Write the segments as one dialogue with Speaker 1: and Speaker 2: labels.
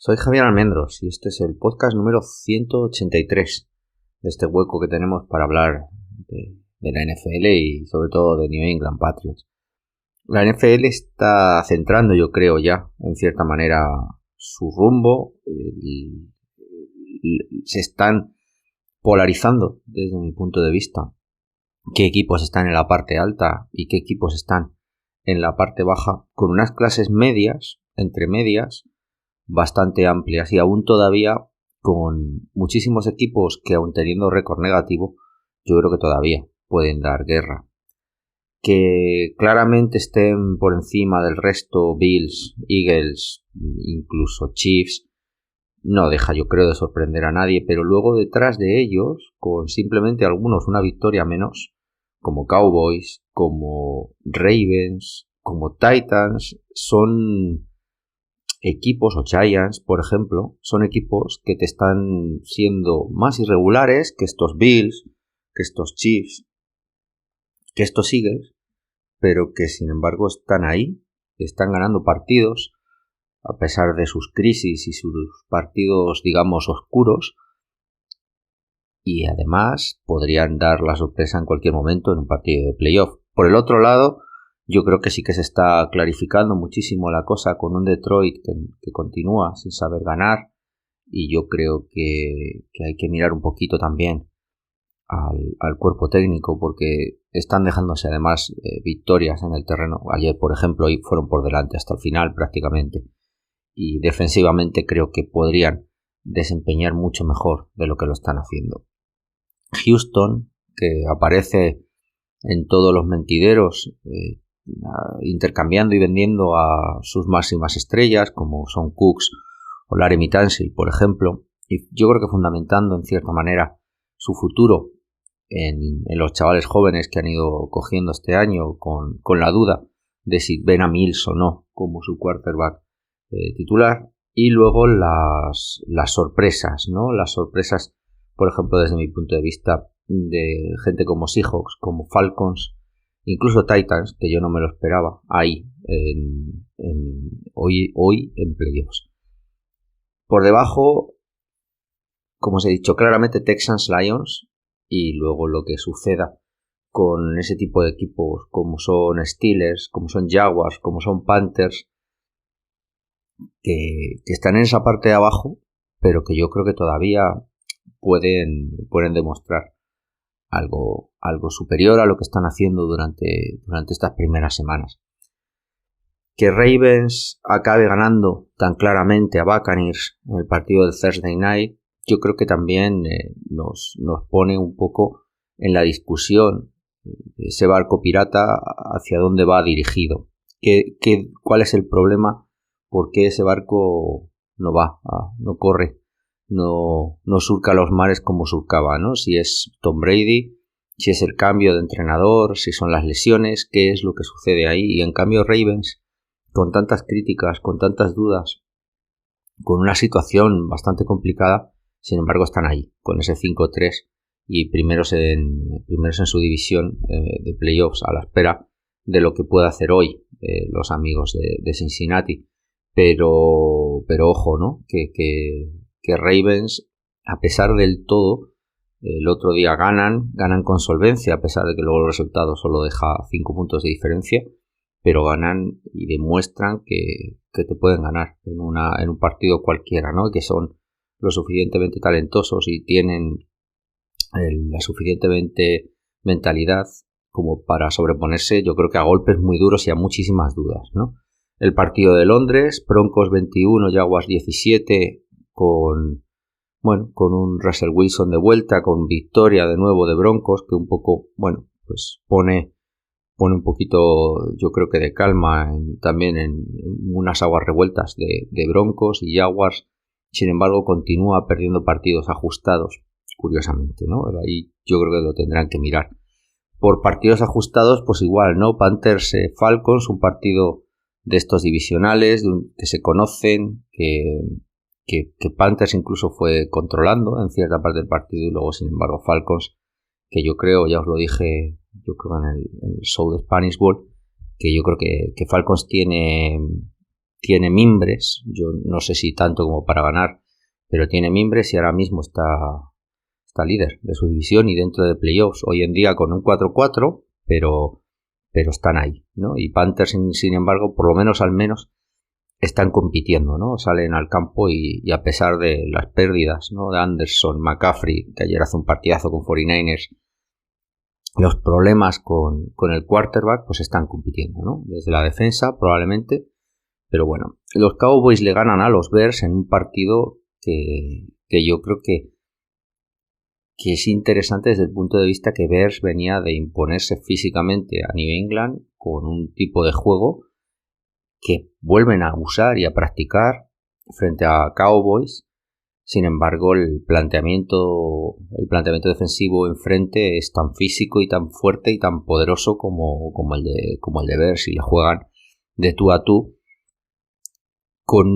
Speaker 1: Soy Javier Almendros y este es el podcast número 183 de este hueco que tenemos para hablar de la NFL y sobre todo de New England Patriots. La NFL está centrando, yo creo ya, en cierta manera, su rumbo. Se están polarizando desde mi punto de vista qué equipos están en la parte alta y qué equipos están en la parte baja, con unas clases medias, entre medias, bastante amplias y aún todavía con muchísimos equipos que, aun teniendo récord negativo, yo creo que todavía pueden dar guerra. Que claramente estén por encima del resto Bills, Eagles, incluso Chiefs, no deja, yo creo, de sorprender a nadie, pero luego detrás de ellos, con simplemente algunos una victoria menos, como Cowboys, como Ravens, como Titans, son equipos, o Giants, por ejemplo, son equipos que te están siendo más irregulares que estos Bills, que estos Chiefs, que estos Eagles, pero que sin embargo están ahí, están ganando partidos, a pesar de sus crisis y sus partidos, digamos, oscuros, y además podrían dar la sorpresa en cualquier momento en un partido de playoff. Por el otro lado, yo creo que sí que se está clarificando muchísimo la cosa con un Detroit que continúa sin saber ganar, y yo creo que hay que mirar un poquito también al cuerpo técnico, porque están dejándose además victorias en el terreno. Ayer, por ejemplo, fueron por delante hasta el final prácticamente, y defensivamente creo que podrían desempeñar mucho mejor de lo que lo están haciendo. Houston, que aparece en todos los mentideros, intercambiando y vendiendo a sus máximas estrellas, como son Cooks o Laremy Tunsil, por ejemplo, y yo creo que fundamentando en cierta manera su futuro en los chavales jóvenes que han ido cogiendo este año, con la duda de si ven a Mills o no como su quarterback titular. Y luego las sorpresas, ¿no? Las sorpresas, por ejemplo, desde mi punto de vista, de gente como Seahawks, como Falcons, incluso Titans, que yo no me lo esperaba, ahí, hoy en playoffs. Por debajo, como os he dicho, claramente Texans, Lions, y luego lo que suceda con ese tipo de equipos como son Steelers, como son Jaguars, como son Panthers, que están en esa parte de abajo, pero que yo creo que todavía pueden demostrar algo superior a lo que están haciendo durante estas primeras semanas. Que Ravens acabe ganando tan claramente a Buccaneers en el partido del Thursday Night, yo creo que también nos pone un poco en la discusión ese barco pirata, hacia dónde va dirigido, cuál es el problema, por qué ese barco no corre, no surca los mares como surcaba, ¿no? Si es Tom Brady, si es el cambio de entrenador, si son las lesiones, qué es lo que sucede ahí. Y en cambio Ravens, con tantas críticas, con tantas dudas, con una situación bastante complicada, sin embargo están ahí, con ese 5-3 y primeros en su división de playoffs, a la espera de lo que pueda hacer hoy los amigos de Cincinnati. Pero ojo, ¿no? Que Ravens, a pesar del todo, el otro día ganan con solvencia, a pesar de que luego el resultado solo deja 5 puntos de diferencia, pero ganan y demuestran que te pueden ganar en un partido cualquiera, ¿no? Que son lo suficientemente talentosos y tienen la suficientemente mentalidad como para sobreponerse, yo creo que a golpes muy duros y a muchísimas dudas, ¿no? El partido de Londres, Broncos 21, Jaguars 17, con un Russell Wilson de vuelta, con victoria de nuevo de Broncos, que un poco, pues pone un poquito, yo creo que de calma también en unas aguas revueltas de Broncos y Jaguars. Sin embargo, continúa perdiendo partidos ajustados, curiosamente, ¿no? Ahí yo creo que lo tendrán que mirar. Por partidos ajustados, pues igual, ¿no? Panthers, Falcons, un partido de estos divisionales que se conocen, que Panthers incluso fue controlando en cierta parte del partido, y luego, sin embargo, Falcons, que yo creo, ya os lo dije, yo creo en el show de Spanish Bowl, que yo creo que Falcons tiene tiene mimbres, yo no sé si tanto como para ganar, pero tiene mimbres y ahora mismo está líder de su división y dentro de playoffs. Hoy en día con un 4-4, pero están ahí, ¿no? Y Panthers, sin embargo, por lo menos al menos están compitiendo, ¿no? Salen al campo y a pesar de las pérdidas, ¿no? De Anderson, McCaffrey, que ayer hace un partidazo con 49ers, los problemas con el quarterback, pues están compitiendo, ¿no? Desde la defensa, probablemente. Pero bueno, los Cowboys le ganan a los Bears en un partido que yo creo que es interesante desde el punto de vista que Bears venía de imponerse físicamente a New England con un tipo de juego que vuelven a usar y a practicar frente a Cowboys. Sin embargo, el planteamiento defensivo enfrente es tan físico y tan fuerte y tan poderoso como el de Bears, y le juegan de tú a tú con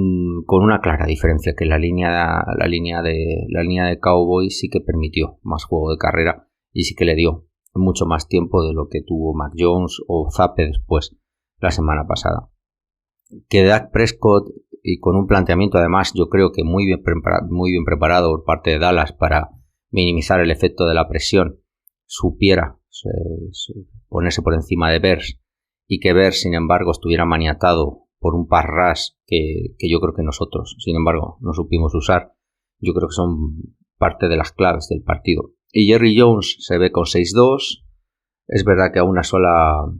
Speaker 1: una clara diferencia, que la línea de Cowboys sí que permitió más juego de carrera y sí que le dio mucho más tiempo de lo que tuvo Mac Jones o Zappe después la semana pasada. Que Dak Prescott, y con un planteamiento además yo creo que muy bien preparado por parte de Dallas para minimizar el efecto de la presión, supiera ponerse por encima de Bears, y que Bears sin embargo estuviera maniatado por un pass rush que yo creo que nosotros, sin embargo, no supimos usar. Yo creo que son parte de las claves del partido. Y Jerry Jones se ve con 6-2. Es verdad que a una sola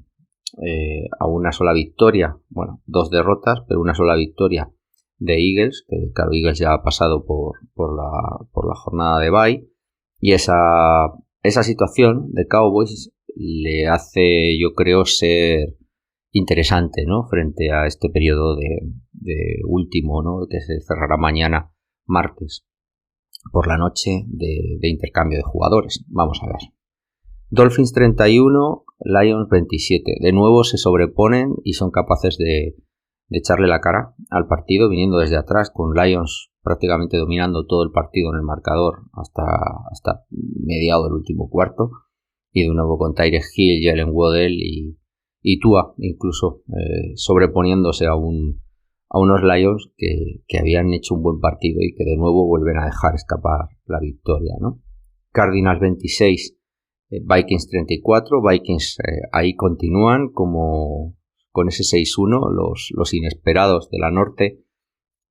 Speaker 1: victoria, bueno, 2 derrotas, pero una sola victoria de Eagles, que claro, Eagles ya ha pasado por la jornada de bye, y esa situación de Cowboys le hace, yo creo, ser interesante, ¿no? Frente a este periodo de último, ¿no? Que se cerrará mañana, martes, por la noche, de intercambio de jugadores. Vamos a ver. Dolphins 31, Lions 27. De nuevo se sobreponen y son capaces de echarle la cara al partido, viniendo desde atrás, con Lions prácticamente dominando todo el partido en el marcador hasta mediado del último cuarto. Y de nuevo con Tyreek Hill, Jalen Waddell y Tua, incluso sobreponiéndose a unos Lions que habían hecho un buen partido y que de nuevo vuelven a dejar escapar la victoria, ¿no? Cardinals 26, Vikings 34. Vikings ahí continúan como con ese 6-1, los inesperados de la norte,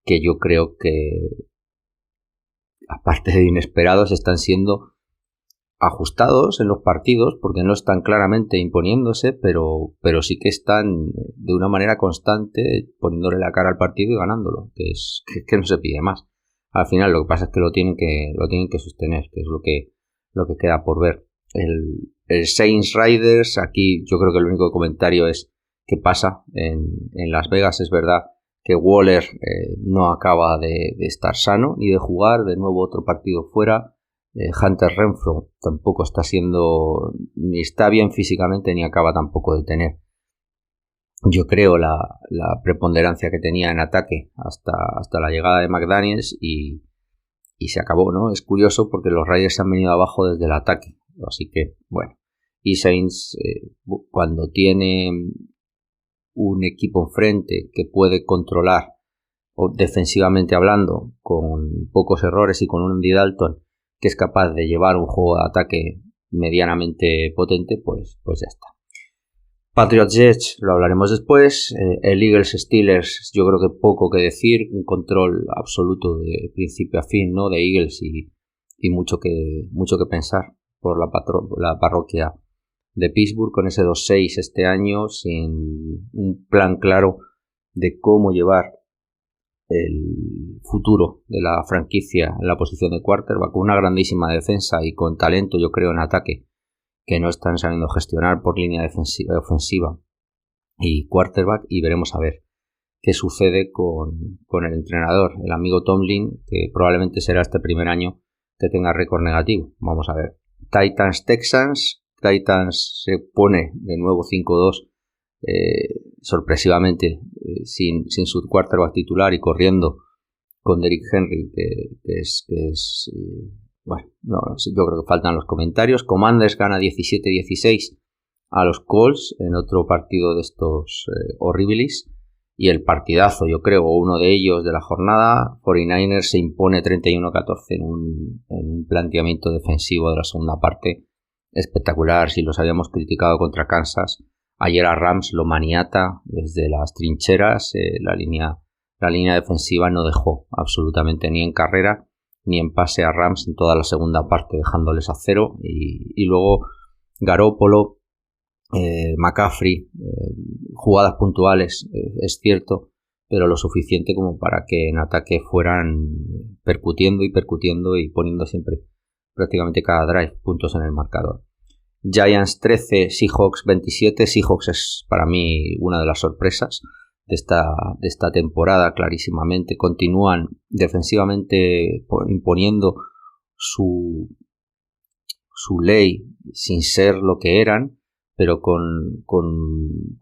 Speaker 1: que yo creo que aparte de inesperados están siendo ajustados en los partidos, porque no están claramente imponiéndose, pero sí que están de una manera constante poniéndole la cara al partido y ganándolo, que no se pide más. Al final lo que pasa es que lo tienen que sostener, que es lo que queda por ver. El Saints Riders, aquí yo creo que el único comentario es qué pasa en Las Vegas. Es verdad que Waller no acaba de estar sano ni de jugar, de nuevo otro partido fuera. Hunter Renfrow tampoco está siendo, ni está bien físicamente, ni acaba tampoco de tener, yo creo, la preponderancia que tenía en ataque hasta la llegada de McDaniels, y se acabó, ¿no? Es curioso porque los Raiders se han venido abajo desde el ataque, así que bueno. Y Saints, cuando tiene un equipo enfrente que puede controlar, o defensivamente hablando, con pocos errores y con un Andy Dalton que es capaz de llevar un juego de ataque medianamente potente, pues ya está. Patriots Jets lo hablaremos después. El Eagles Steelers, yo creo que poco que decir, un control absoluto de principio a fin, ¿no? De Eagles, y mucho que pensar por la parroquia de Pittsburgh, con ese 2-6 este año, sin un plan claro de cómo llevar el futuro de la franquicia en la posición de quarterback, con una grandísima defensa y con talento, yo creo, en ataque, que no están sabiendo gestionar por línea ofensiva y quarterback. Y veremos a ver qué sucede con el entrenador, el amigo Tomlin, que probablemente será este primer año que tenga récord negativo. Vamos a ver. Titans Texans. Titans se pone de nuevo 5-2, sorpresivamente, sin su quarterback titular y corriendo con Derrick Henry, que es bueno, no, yo creo que faltan los comentarios. Commanders gana 17-16 a los Colts en otro partido de estos horribilis. y el partidazo, yo creo, uno de ellos de la jornada. 49ers se impone 31-14 en un planteamiento defensivo de la segunda parte espectacular. Si los habíamos criticado contra Kansas, ayer a Rams lo maniata desde las trincheras. La línea defensiva no dejó absolutamente ni en carrera ni en pase a Rams en toda la segunda parte, dejándoles a cero. Y luego Garoppolo, McCaffrey, jugadas puntuales, es cierto, pero lo suficiente como para que en ataque fueran percutiendo y poniendo siempre, prácticamente cada drive, puntos en el marcador. Giants 13, Seahawks 27. Seahawks es para mí una de las sorpresas de esta temporada, clarísimamente. Continúan defensivamente imponiendo su ley sin ser lo que eran, pero con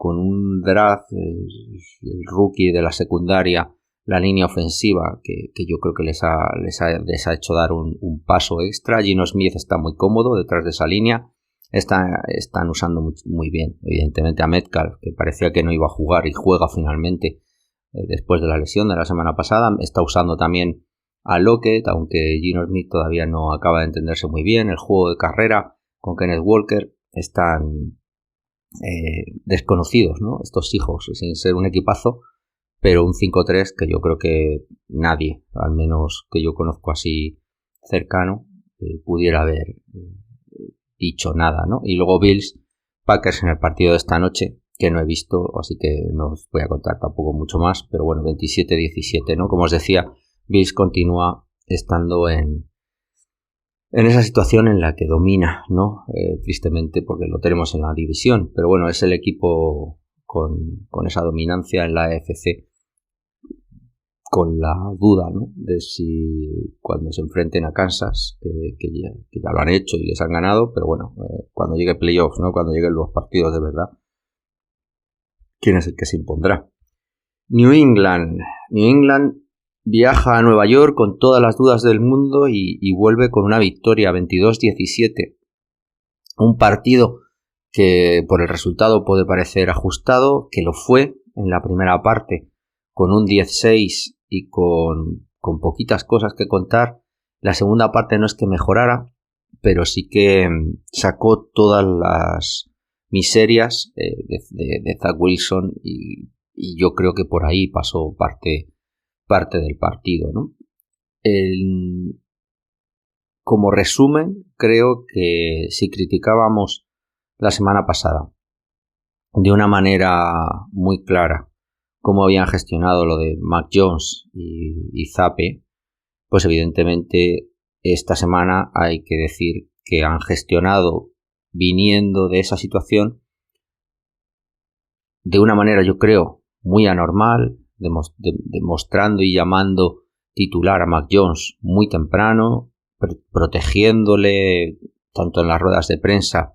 Speaker 1: un draft, el rookie de la secundaria, la línea ofensiva, que yo creo que les ha hecho dar un paso extra. Gino Smith está muy cómodo detrás de esa línea. Están usando muy bien, evidentemente, a Metcalf, que parecía que no iba a jugar y juega finalmente después de la lesión de la semana pasada. Está usando también a Lockett, aunque Gino Smith todavía no acaba de entenderse muy bien. El juego de carrera con Kenneth Walker están desconocidos, ¿no? Estos Seahawks, sin ser un equipazo, pero un 5-3 que yo creo que nadie, al menos que yo conozco así cercano, pudiera haber dicho nada, ¿no? Y luego Bills, Packers en el partido de esta noche, que no he visto, así que no os voy a contar tampoco mucho más, pero bueno, 27-17, ¿no? Como os decía, Bills continúa estando en esa situación en la que domina, ¿no? Tristemente, porque lo tenemos en la división, pero bueno, es el equipo con esa dominancia en la AFC, con la duda, ¿no? De si cuando se enfrenten a Kansas, que ya lo han hecho y les han ganado, pero bueno, cuando llegue playoffs, ¿no? Cuando lleguen los partidos de verdad, ¿quién es el que se impondrá? New England viaja a Nueva York con todas las dudas del mundo y vuelve con una victoria 22-17. Un partido que por el resultado puede parecer ajustado, que lo fue en la primera parte con un 10-6 y con poquitas cosas que contar. La segunda parte no es que mejorara, pero sí que sacó todas las miserias de Zach Wilson y yo creo que por ahí pasó parte del partido, ¿no? Como resumen, creo que si criticábamos la semana pasada de una manera muy clara cómo habían gestionado lo de Mac Jones y Zappe, pues evidentemente esta semana hay que decir que han gestionado, viniendo de esa situación, de una manera, yo creo, muy anormal, demostrando y llamando titular a Mac Jones muy temprano, protegiéndole tanto en las ruedas de prensa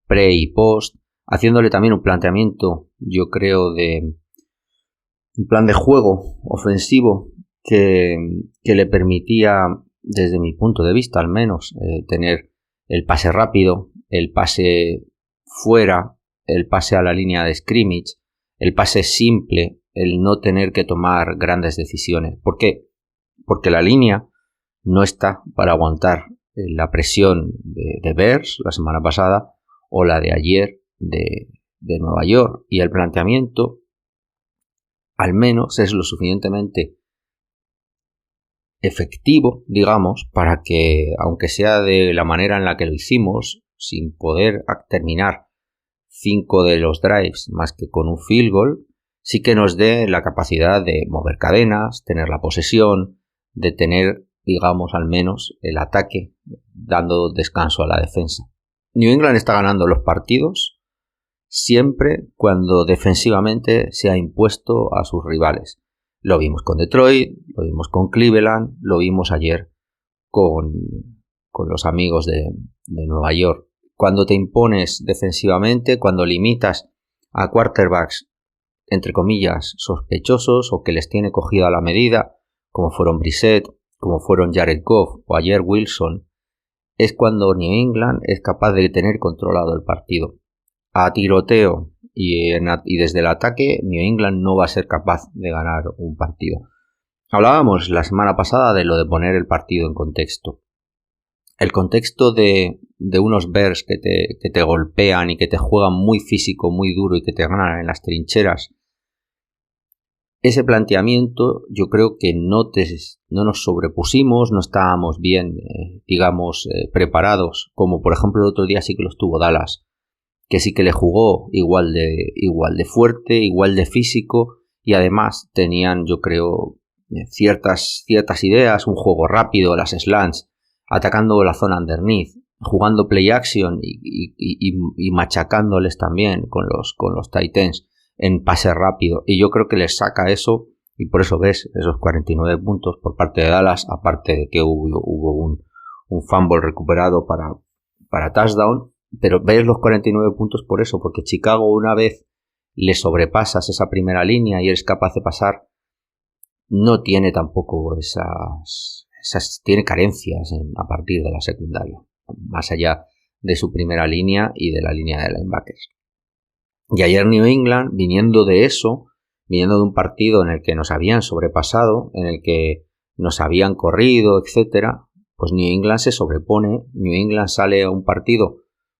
Speaker 1: pre y post, haciéndole también un planteamiento, yo creo, de un plan de juego ofensivo que le permitía, desde mi punto de vista al menos, tener el pase rápido, el pase fuera, el pase a la línea de scrimmage, el pase simple, el no tener que tomar grandes decisiones. ¿Por qué? Porque la línea no está para aguantar la presión de Bears la semana pasada o la de ayer de Nueva York, y el planteamiento al menos es lo suficientemente efectivo, digamos, para que, aunque sea de la manera en la que lo hicimos, sin poder terminar 5 de los drives más que con un field goal, sí que nos dé la capacidad de mover cadenas, tener la posesión, de tener, digamos, al menos el ataque, dando descanso a la defensa. New England está ganando los partidos siempre cuando defensivamente se ha impuesto a sus rivales. Lo vimos con Detroit, lo vimos con Cleveland, lo vimos ayer con los amigos de Nueva York. Cuando te impones defensivamente, cuando limitas a quarterbacks, entre comillas, sospechosos o que les tiene cogido a la medida, como fueron Brissett, como fueron Jared Goff o ayer Wilson, es cuando New England es capaz de tener controlado el partido. A tiroteo y desde el ataque New England no va a ser capaz de ganar un partido. Hablábamos la semana pasada de lo de poner el partido en contexto. El contexto de unos Bears que te golpean y que te juegan muy físico, muy duro y que te ganan en las trincheras. Ese planteamiento yo creo que no nos sobrepusimos, no estábamos bien, preparados, como por ejemplo el otro día sí que lo estuvo Dallas, que sí que le jugó igual de fuerte, igual de físico, y además tenían, yo creo, ciertas ideas, un juego rápido, las slants, atacando la zona underneath, jugando play action y machacándoles también con los tight ends en pase rápido, y yo creo que les saca eso, y por eso ves esos 49 puntos por parte de Dallas, aparte de que hubo un fumble recuperado para touchdown, pero ves los 49 puntos por eso, porque Chicago, una vez le sobrepasas esa primera línea y eres capaz de pasar, no tiene tampoco tiene carencias a partir de la secundaria, más allá de su primera línea y de la línea de linebackers. Y ayer New England, viniendo de un partido en el que nos habían sobrepasado, en el que nos habían corrido, etcétera, pues New England se sobrepone, New England sale a un partido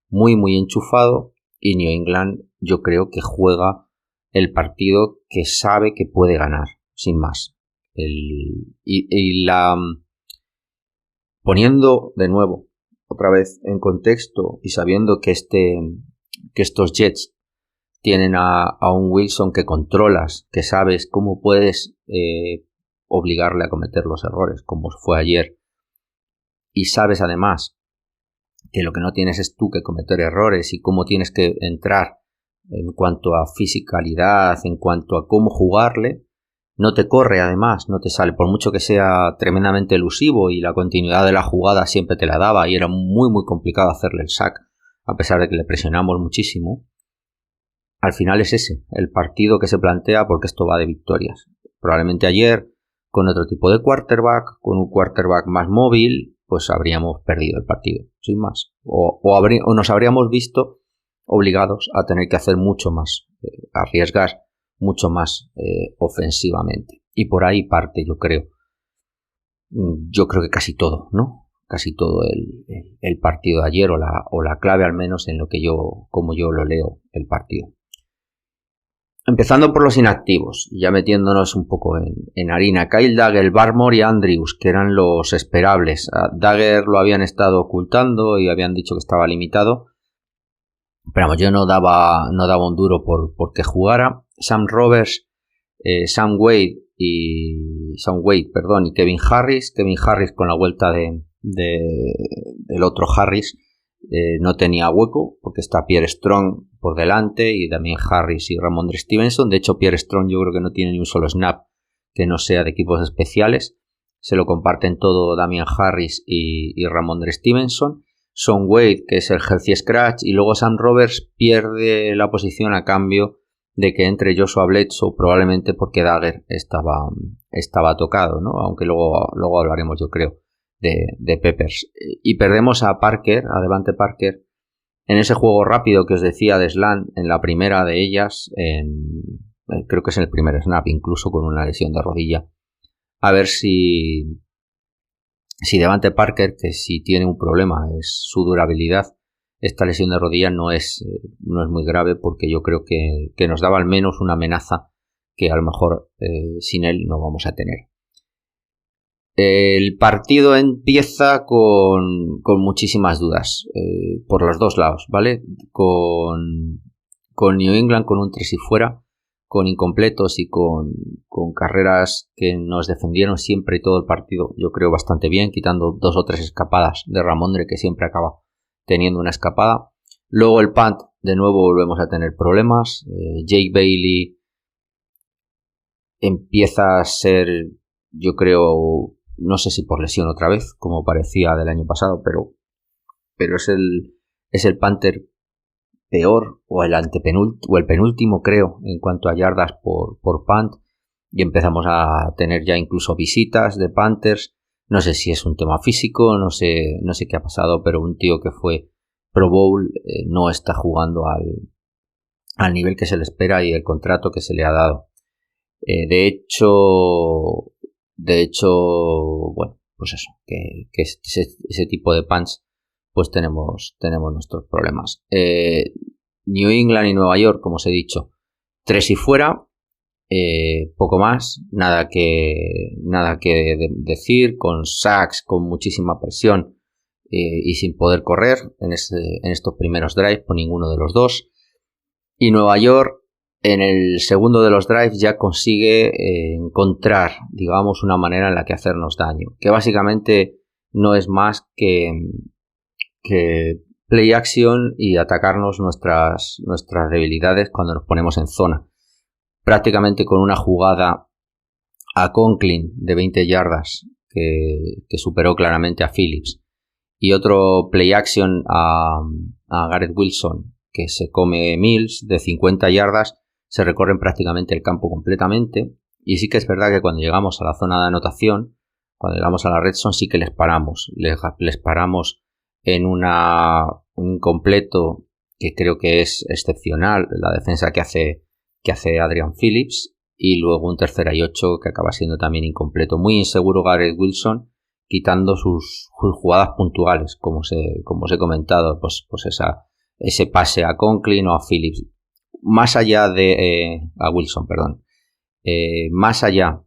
Speaker 1: muy muy enchufado, y New England yo creo que juega el partido que sabe que puede ganar, sin más. Poniendo de nuevo otra vez en contexto y sabiendo que estos Jets tienen a un Wilson que controlas, que sabes cómo puedes obligarle a cometer los errores, como fue ayer, y sabes además que lo que no tienes es tú que cometer errores y cómo tienes que entrar en cuanto a fisicalidad, en cuanto a cómo jugarle, no te corre además, no te sale, por mucho que sea tremendamente elusivo y la continuidad de la jugada siempre te la daba y era muy muy complicado hacerle el sack, a pesar de que le presionamos muchísimo. Al final es ese, el partido que se plantea, porque esto va de victorias. Probablemente ayer, con otro tipo de quarterback, con un quarterback más móvil, pues habríamos perdido el partido, sin más. O nos habríamos visto obligados a tener que hacer mucho más, arriesgar mucho más ofensivamente. Y por ahí parte, yo creo que casi todo, ¿no? Casi todo el partido de ayer, o la clave al menos en como yo lo leo el partido. Empezando por los inactivos, ya metiéndonos un poco en harina. Kyle Dagger, Barmore y Andrews, que eran los esperables. A Dagger lo habían estado ocultando y habían dicho que estaba limitado. Pero vamos, yo no daba un duro por que jugara. Sam Wade, y Kevin Harris. Kevin Harris con la vuelta del otro Harris. No tenía hueco porque está Pierre Strong por delante y también Harris y Ramondre Stevenson. De hecho, Pierre Strong yo creo que no tiene ni un solo snap que no sea de equipos especiales. Se lo comparten todo Damian Harris y Ramondre Stevenson. Son Wade, que es el healthy scratch, y luego Sam Roberts pierde la posición a cambio de que entre Joshua Bledsoe, probablemente porque Dagger estaba tocado, ¿no? Aunque luego hablaremos, yo creo, de Peppers. Y perdemos a Devante Parker, en ese juego rápido que os decía de slant, en la primera de ellas, creo que es en el primer snap, incluso con una lesión de rodilla. A ver si Devante Parker, que si tiene un problema es su durabilidad, esta lesión de rodilla no es muy grave, porque yo creo que nos daba al menos una amenaza que a lo mejor sin él no vamos a tener. El partido empieza con muchísimas dudas por los dos lados, ¿vale? Con New England con un 3 y fuera, con incompletos y con carreras que nos defendieron siempre y todo el partido, yo creo bastante bien, quitando 2 o 3 escapadas de Ramondre, que siempre acaba teniendo una escapada. Luego el punt, de nuevo volvemos a tener problemas. Jake Bailey empieza a ser, yo creo, no sé si por lesión otra vez, como parecía del año pasado, pero es el punter peor, o el penúltimo, creo, en cuanto a yardas por punt, y empezamos a tener ya incluso visitas de Panthers. No sé si es un tema físico, no sé qué ha pasado, pero un tío que fue Pro Bowl no está jugando al nivel que se le espera y el contrato que se le ha dado. De hecho, bueno, pues eso, que ese tipo de punch, pues tenemos nuestros problemas. New England y Nueva York, como os he dicho, 3 y fuera, poco más, nada que decir, con sacks, con muchísima presión y sin poder correr en estos primeros drives por ninguno de los dos. Y Nueva York en el segundo de los drives ya consigue encontrar, digamos, una manera en la que hacernos daño, que básicamente no es más que play action y atacarnos nuestras debilidades cuando nos ponemos en zona. Prácticamente con una jugada a Conklin de 20 yardas que superó claramente a Phillips, y otro play action a Garrett Wilson que se come Mills de 50 yardas, se recorren prácticamente el campo completamente. Y sí que es verdad que cuando llegamos a la zona de anotación, cuando llegamos a la red zone, sí que les paramos en un incompleto que creo que es excepcional, la defensa que hace Adrian Phillips, y luego un 3rd y 8 que acaba siendo también incompleto. Muy inseguro Garrett Wilson, quitando sus jugadas puntuales, como os he comentado, pues ese pase a Conklin o a Phillips. Más allá de a Wilson, perdón. Más allá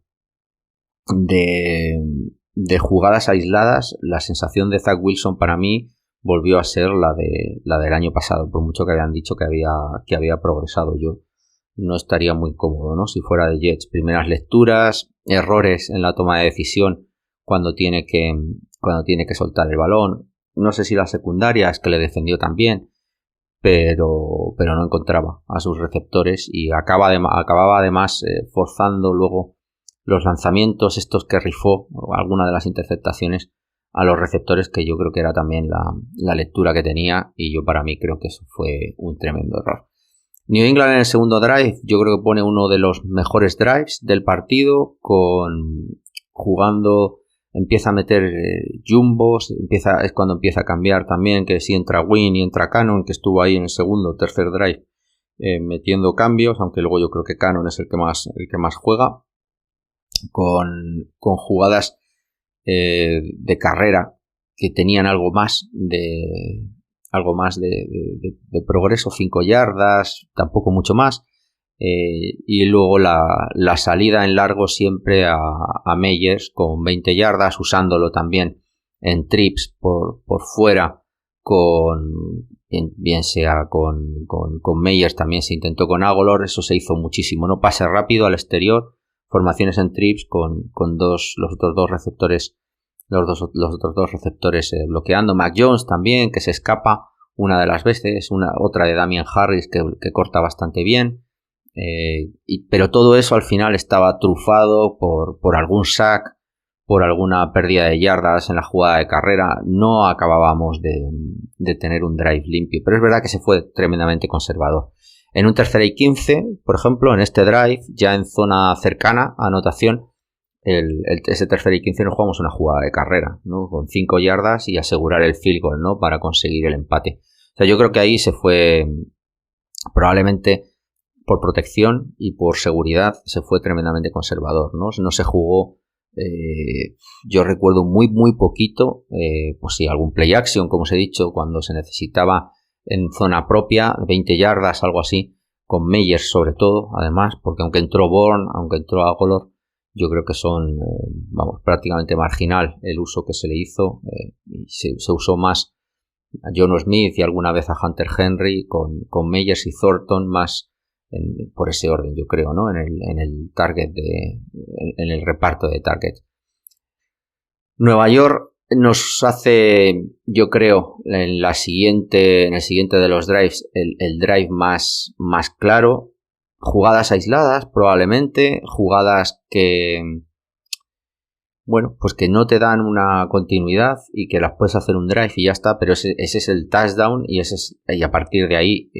Speaker 1: de jugadas aisladas, la sensación de Zach Wilson para mí volvió a ser la del año pasado, por mucho que habían dicho que había progresado. Yo no estaría muy cómodo, ¿no? Si fuera de Jets. Primeras lecturas, errores en la toma de decisión cuando tiene que soltar el balón. No sé si la secundaria es que le defendió también, pero no encontraba a sus receptores y acababa además forzando luego los lanzamientos estos que rifó, alguna de las interceptaciones a los receptores, que yo creo que era también la lectura que tenía, y yo para mí creo que eso fue un tremendo error. New England en el segundo drive yo creo que pone uno de los mejores drives del partido, empieza a meter jumbos, es cuando empieza a cambiar también, que si entra Wynn y entra Cannon, que estuvo ahí en el segundo, tercer drive metiendo cambios, aunque luego yo creo que Cannon es el que más juega, con jugadas de carrera que tenían algo más de progreso, 5 yardas, tampoco mucho más. Y luego la salida en largo siempre a Meyers con 20 yardas, usándolo también en trips por fuera, bien sea con Meyers, también se intentó con Agholor, eso se hizo muchísimo, no pase rápido al exterior, formaciones en trips con los otros dos receptores bloqueando. Mac Jones también, que se escapa una de las veces, otra de Damian Harris que corta bastante bien. Pero todo eso al final estaba trufado por algún sack, por alguna pérdida de yardas en la jugada de carrera. No acabábamos de tener un drive limpio, pero es verdad que se fue tremendamente conservador. En un 3rd y 15, por ejemplo, en este drive, ya en zona cercana a anotación, ese 3rd y 15 nos jugamos una jugada de carrera, ¿no? Con 5 yardas y asegurar el field goal, ¿no? Para conseguir el empate. O sea, yo creo que ahí se fue, probablemente por protección y por seguridad, se fue tremendamente conservador, ¿no? No se jugó, yo recuerdo muy poquito, pues sí, algún play action, como os he dicho, cuando se necesitaba en zona propia, 20 yardas, algo así, con Meyers sobre todo, además, porque aunque entró Bourne, aunque entró Agholor, yo creo que son, prácticamente marginal el uso que se le hizo, y se usó más a John Smith y alguna vez a Hunter Henry, con Meyers y Thornton más por ese orden, yo creo, ¿no? En el target en el reparto de target. Nueva York nos hace, yo creo, en el siguiente de los drives, el drive más claro. Jugadas aisladas, probablemente, jugadas que, bueno, pues que no te dan una continuidad y que las puedes hacer un drive y ya está, pero ese es el touchdown y a partir de ahí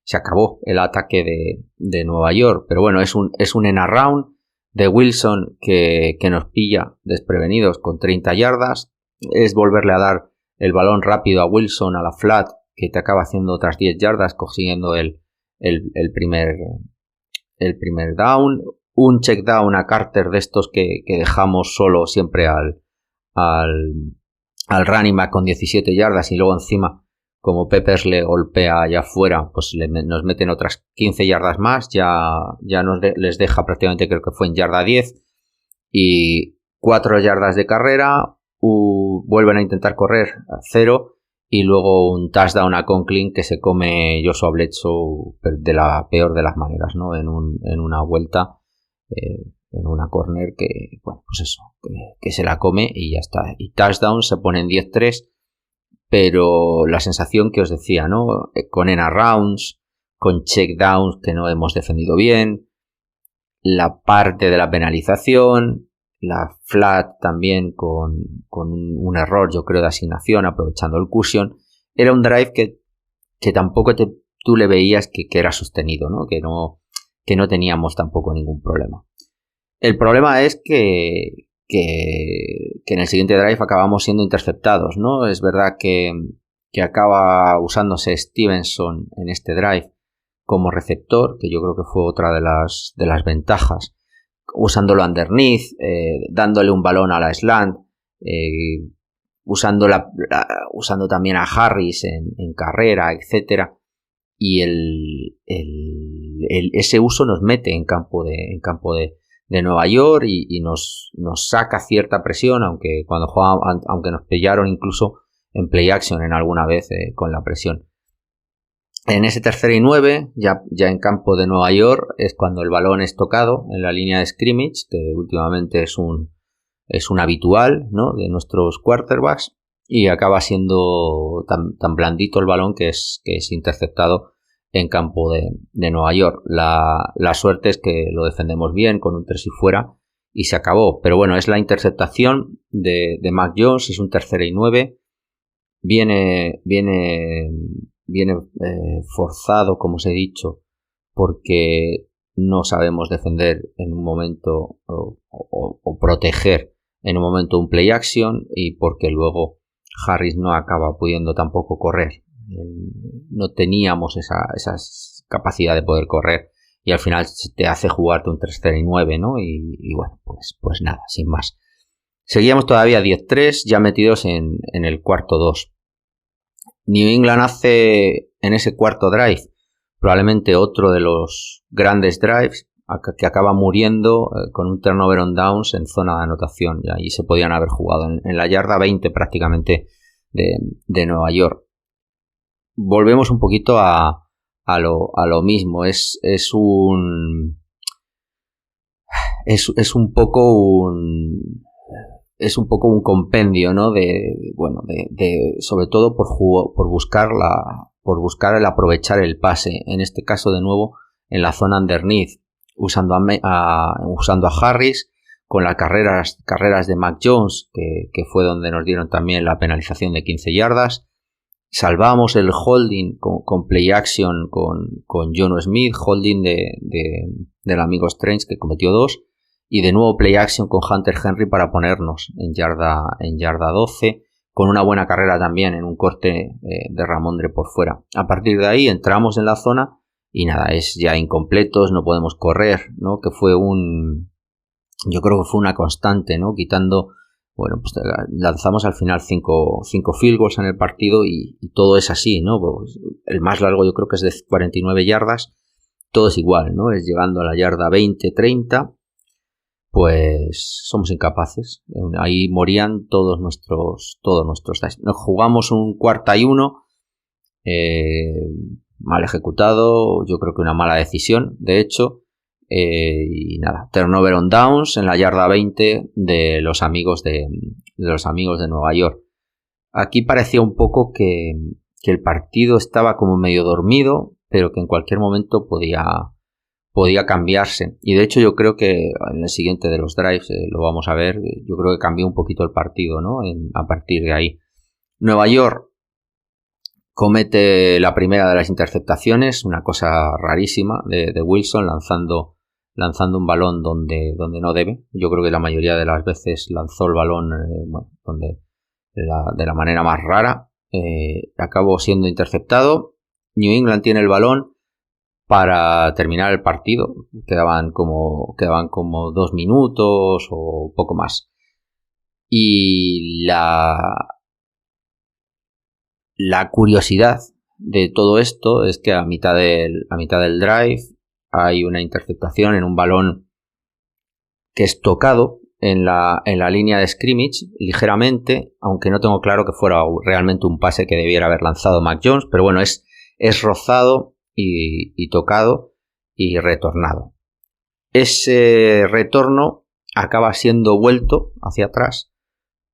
Speaker 1: se acabó el ataque de Nueva York. Pero bueno, es un end around de Wilson que nos pilla desprevenidos con 30 yardas. Es volverle a dar el balón rápido a Wilson a la flat, que te acaba haciendo otras 10 yardas, consiguiendo el el primer down, un check down a Carter de estos que dejamos solo siempre al running back con 17 yardas y luego encima, como Peppers le golpea allá afuera, pues nos meten otras 15 yardas más, ya les deja prácticamente, creo que fue en yarda 10, y 4 yardas de carrera, vuelven a intentar correr a 0, y luego un touchdown a Conklin que se come Joshua Bledsoe de la peor de las maneras, ¿no? En una vuelta, en una corner que, bueno, pues eso, que se la come y ya está. Y touchdown, se ponen 10-3, pero la sensación que os decía, ¿no? Con end rounds, con checkdowns que no hemos defendido bien, la parte de la penalización, la flat también con un error, yo creo, de asignación, aprovechando el cushion. Era un drive que tampoco tú le veías que era sostenido, ¿no? Que no teníamos tampoco ningún problema. El problema es que en el siguiente drive acabamos siendo interceptados, ¿no? Es verdad que acaba usándose Stevenson en este drive como receptor, que yo creo que fue otra de las ventajas, usándolo underneath, dándole un balón a la slant, usando también a Harris en carrera, etcétera, y ese uso nos mete en campo de Nueva York y nos saca cierta presión, aunque nos pillaron incluso en play action en alguna vez con la presión. En ese 3rd y 9, ya en campo de Nueva York, es cuando el balón es tocado en la línea de scrimmage, que últimamente es un habitual, ¿no?, de nuestros quarterbacks, y acaba siendo tan blandito el balón que es interceptado en campo de Nueva York. La suerte es que lo defendemos bien con un 3 y fuera y se acabó. Pero bueno, es la interceptación de Mac Jones, es un 3rd y 9, viene forzado, como os he dicho, porque no sabemos defender en un momento o proteger en un momento un play action, y porque luego Harris no acaba pudiendo tampoco correr. No teníamos esa capacidad de poder correr, y al final te hace jugarte un 3rd y 9, ¿no? Y bueno, pues nada, sin más. Seguíamos todavía 10-3, ya metidos en el cuarto 2. New England hace en ese cuarto drive probablemente otro de los grandes drives que acaba muriendo con un turnover on downs en zona de anotación. Y ahí se podían haber jugado en la yarda 20 prácticamente de Nueva York. Volvemos un poquito a lo mismo. Es un poco un compendio, ¿no? Sobre todo por buscar el aprovechar el pase. En este caso, de nuevo, en la zona underneath, usando a Harris, con las carreras de Mac Jones, que fue donde nos dieron también la penalización de 15 yardas. Salvamos el holding con play action con Jono Smith, holding del amigo Strange, que cometió 2. Y de nuevo play action con Hunter Henry para ponernos en yarda 12, con una buena carrera también en un corte de Ramondre por fuera. A partir de ahí entramos en la zona y nada, es ya incompletos, no podemos correr, ¿no? Que yo creo que fue una constante, ¿no? Quitando, bueno, pues lanzamos al final 5 field goals en el partido y todo es así, ¿no? Pues el más largo yo creo que es de 49 yardas, todo es igual, ¿no? Es llegando a la yarda 20-30. Pues somos incapaces. Ahí morían todos nuestros dice. Nos jugamos un 4th y 1, mal ejecutado, yo creo que una mala decisión, de hecho, y nada, turnover on downs en la yarda 20 de los amigos de Nueva York. Aquí parecía un poco que el partido estaba como medio dormido, pero que en cualquier momento podía cambiarse, y de hecho yo creo que en el siguiente de los drives lo vamos a ver. Yo creo que cambió un poquito el partido, ¿no? A partir de ahí Nueva York comete la primera de las interceptaciones, una cosa rarísima de Wilson, lanzando un balón donde no debe. Yo creo que la mayoría de las veces lanzó el balón de la manera más rara. Acabó siendo interceptado. New England tiene el balón. para terminar el partido. Quedaban como 2 minutos o poco más. Y la curiosidad de todo esto es que a mitad del drive hay una interceptación en un balón que es tocado en la línea de scrimmage ligeramente, aunque no tengo claro que fuera realmente un pase que debiera haber lanzado Mac Jones, pero bueno, es rozado y tocado y retornado. Ese retorno acaba siendo vuelto hacia atrás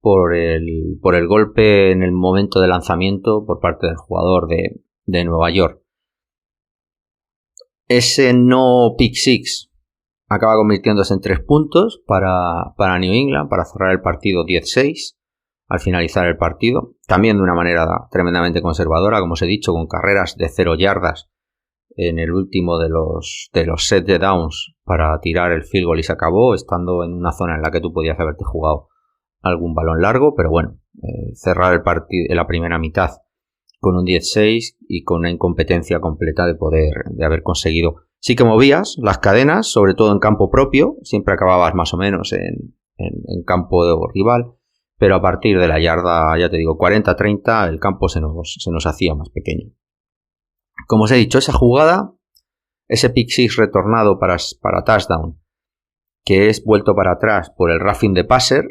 Speaker 1: por el golpe en el momento de lanzamiento por parte del jugador de Nueva York. Ese no pick six acaba convirtiéndose en 3 puntos para New England, para cerrar el partido 10-6 al finalizar el partido. También de una manera tremendamente conservadora, como os he dicho, con carreras de 0 yardas en el último de los set de downs para tirar el field goal y se acabó, estando en una zona en la que tú podías haberte jugado algún balón largo, pero bueno, cerrar el partido en la primera mitad con un 10-6 y con una incompetencia completa de haber conseguido. Sí que movías las cadenas, sobre todo en campo propio, siempre acababas más o menos en campo rival, pero a partir de la yarda, ya te digo, 40-30, el campo se nos hacía más pequeño. Como os he dicho, esa jugada, ese pick six retornado para touchdown, que es vuelto para atrás por el roughing the passer,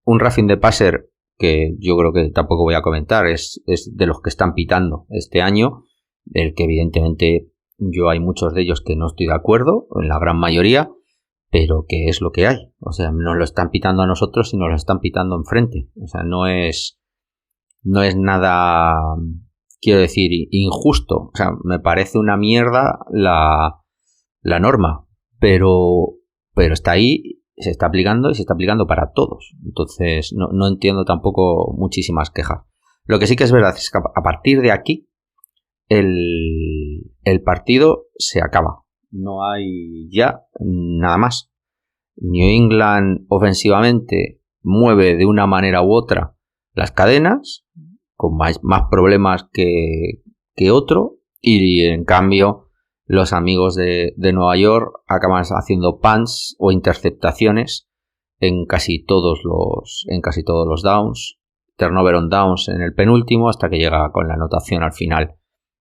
Speaker 1: un roughing the passer que yo creo que tampoco voy a comentar, es de los que están pitando este año, del que evidentemente yo hay muchos de ellos que no estoy de acuerdo, en la gran mayoría, pero que es lo que hay. O sea, no lo están pitando a nosotros, sino lo están pitando enfrente. O sea, no es nada, quiero decir, injusto. O sea, me parece una mierda la norma, pero está ahí, se está aplicando y se está aplicando para todos. Entonces, no entiendo tampoco muchísimas quejas. Lo que sí que es verdad es que a partir de aquí el partido se acaba. No hay ya nada más. New England ofensivamente mueve de una manera u otra las cadenas, con más problemas que otro, y en cambio los amigos de Nueva York acaban haciendo punts o interceptaciones en casi todos los downs, turnover on downs en el penúltimo, hasta que llega con la anotación al final,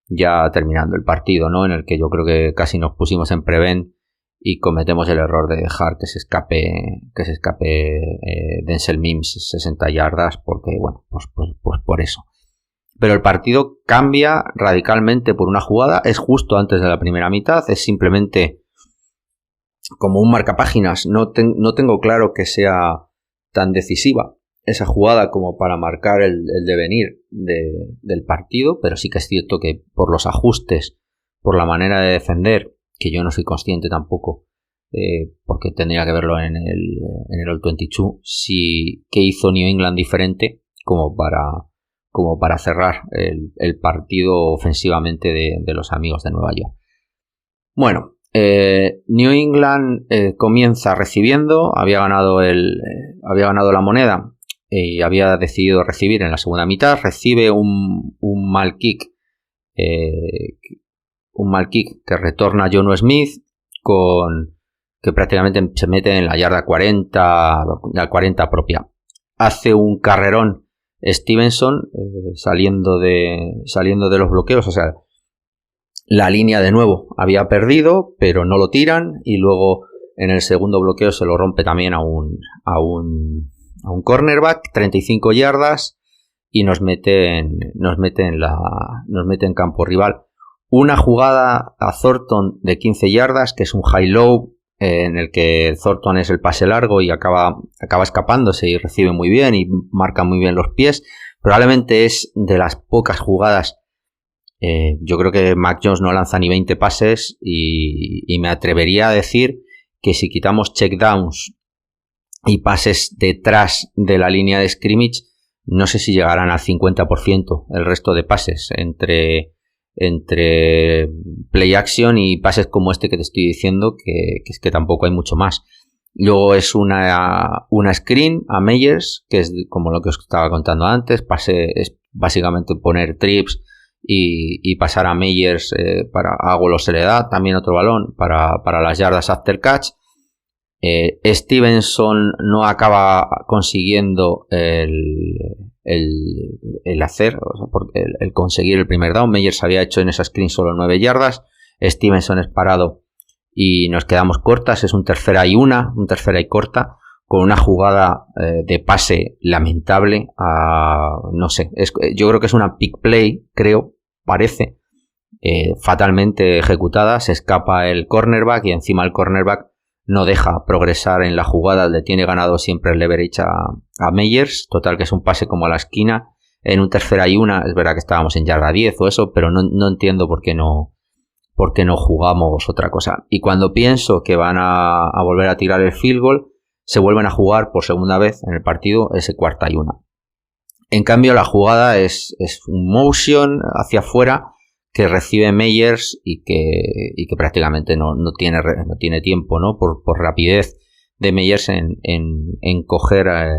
Speaker 1: ya terminando el partido, ¿no? En el que yo creo que casi nos pusimos en prevent y cometemos el error de dejar que se escape Denzel Mims 60 yardas, porque bueno, pues por eso. Pero el partido cambia radicalmente por una jugada, es justo antes de la primera mitad, es simplemente como un marcapáginas. No tengo claro que sea tan decisiva esa jugada como para marcar el devenir del partido, pero sí que es cierto que por los ajustes, por la manera de defender, que yo no soy consciente tampoco, porque tendría que verlo en el All-22, sí que hizo New England diferente como para cerrar el partido ofensivamente de los amigos de Nueva York. Bueno, New England comienza recibiendo, había ganado la moneda y había decidido recibir en la segunda mitad, recibe un mal kick que retorna Jonnu Smith, que prácticamente se mete en la yarda 40 propia. Hace un carrerón Stevenson saliendo de los bloqueos, o sea, la línea de nuevo había perdido, pero no lo tiran, y luego en el segundo bloqueo se lo rompe también a un cornerback, 35 yardas, y nos mete en campo rival. Una jugada a Thornton de 15 yardas, que es un high-low, en el que Thornton es el pase largo y acaba escapándose y recibe muy bien y marca muy bien los pies. Probablemente es de las pocas jugadas. Yo creo que Mac Jones no lanza ni 20 pases y me atrevería a decir que si quitamos checkdowns y pases detrás de la línea de scrimmage, no sé si llegarán al 50% el resto de pases entre play action y pases como este que te estoy diciendo, que es que tampoco hay mucho más. Luego es una screen a Meyers, que es como lo que os estaba contando antes, es básicamente poner trips y pasar a Meyers para Agüelo se le da también otro balón para las yardas after catch. Stevenson no acaba consiguiendo el hacer, o sea, el conseguir el primer down. Meyers había hecho en esa screen solo 9 yardas. Stevenson es parado y nos quedamos cortas. Es un tercera y corta, con una jugada de pase lamentable. No sé, yo creo que es una pick play, parece, fatalmente ejecutada. Se escapa el cornerback y encima el cornerback no deja progresar en la jugada, le tiene ganado siempre el leverage a Meyers. Total, que es un pase como a la esquina en un tercera y una. Es verdad que estábamos en yarda 10 o eso, pero no entiendo por qué no jugamos otra cosa. Y cuando pienso que van a volver a tirar el field goal, se vuelven a jugar por segunda vez en el partido ese cuarta y una. En cambio, la jugada es un motion hacia afuera que recibe Meyers y que prácticamente no tiene tiempo, ¿no? Por rapidez de Meyers en cogerle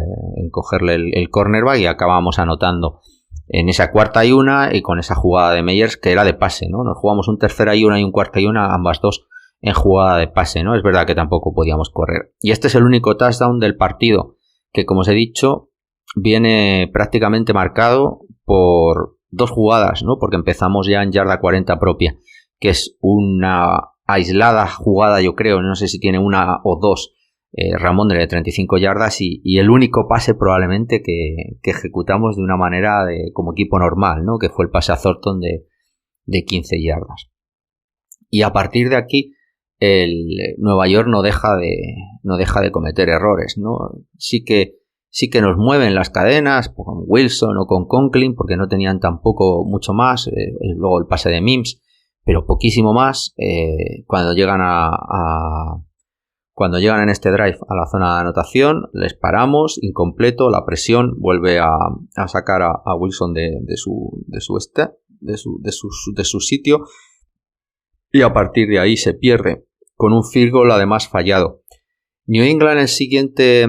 Speaker 1: el cornerback, y acabamos anotando en esa cuarta y una, y con esa jugada de Meyers que era de pase, ¿no? Nos jugamos un tercera y una y un cuarta y una, ambas dos en jugada de pase, ¿no? Es verdad que tampoco podíamos correr. Y este es el único touchdown del partido que, como os he dicho, viene prácticamente marcado por 2 jugadas, ¿no? Porque empezamos ya en yarda 40 propia, que es una aislada jugada, yo creo, no sé si tiene una o dos, Rhamondre de 35 yardas y el único pase probablemente que ejecutamos de una manera como equipo normal, ¿no? Que fue el pase a Thornton de 15 yardas. Y a partir de aquí el Nueva York no deja de cometer errores, ¿no? Sí que nos mueven las cadenas con Wilson o con Conklin, porque no tenían tampoco mucho más, luego el pase de Mims, pero poquísimo más. Cuando llegan en este drive a la zona de anotación, les paramos, incompleto, la presión vuelve a sacar a Wilson de su sitio, y a partir de ahí se pierde con un field goal además fallado. New England, el siguiente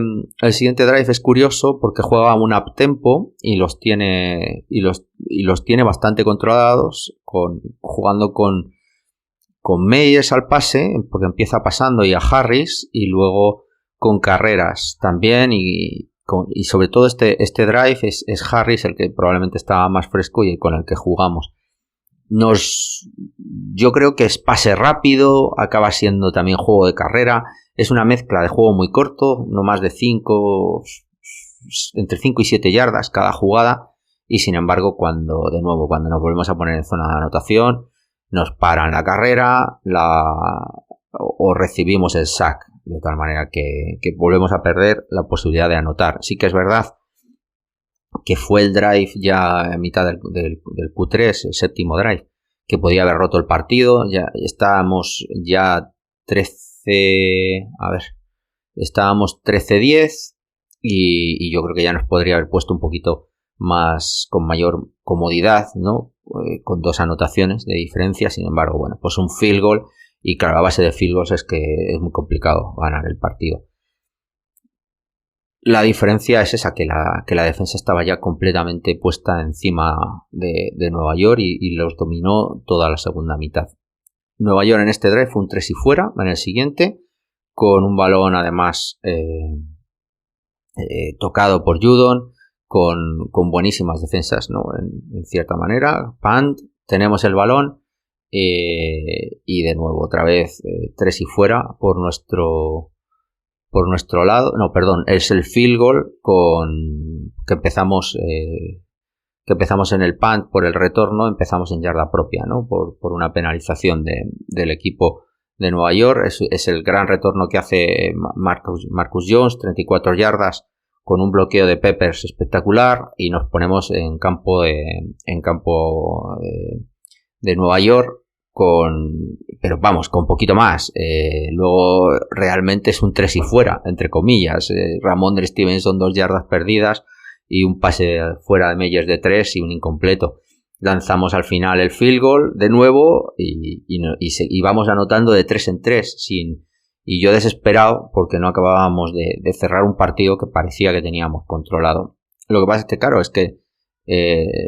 Speaker 1: drive es curioso porque juega un up tempo y los tiene bastante controlados, jugando con Meyers al pase, porque empieza pasando, y a Harris, y luego con carreras también, y sobre todo este drive es Harris el que probablemente estaba más fresco y con el que jugamos. Yo creo que es pase rápido, acaba siendo también juego de carrera. Es una mezcla de juego muy corto, no más de entre 5 y 7 yardas cada jugada, y sin embargo cuando nos volvemos a poner en zona de anotación, nos paran la carrera o recibimos el sack, de tal manera que volvemos a perder la posibilidad de anotar. Sí que es verdad que fue el drive ya en mitad del Q3, el séptimo drive, que podía haber roto el partido. Ya estábamos ya 13-10 y yo creo que ya nos podría haber puesto un poquito más, con mayor comodidad, ¿no? Con 2 anotaciones de diferencia. Sin embargo, bueno, pues un field goal, y claro, a base de field goals es que es muy complicado ganar el partido. La diferencia es esa, que la defensa estaba ya completamente puesta encima de Nueva York y los dominó toda la segunda mitad. Nueva York en este drive fue un 3 y fuera, en el siguiente, con un balón además tocado por Judon, con buenísimas defensas, ¿no? En cierta manera, punt, tenemos el balón, y de nuevo otra vez 3 y fuera por nuestro lado. No, perdón, es el field goal que empezamos en el punt por el retorno, empezamos en yarda propia, ¿no? Por una penalización del equipo de Nueva York. Es el gran retorno que hace Marcus Jones, 34 yardas, con un bloqueo de Peppers espectacular, y nos ponemos en campo de Nueva York pero vamos, con poquito más. Luego realmente es un 3 y fuera, entre comillas. Rhamondre Stevenson 2 yardas perdidas y un pase fuera de Meyers de 3 y un incompleto. Lanzamos al final el field goal de nuevo y vamos anotando de 3 en 3 y yo desesperado porque no acabábamos de cerrar un partido que parecía que teníamos controlado. Lo que pasa es que, claro,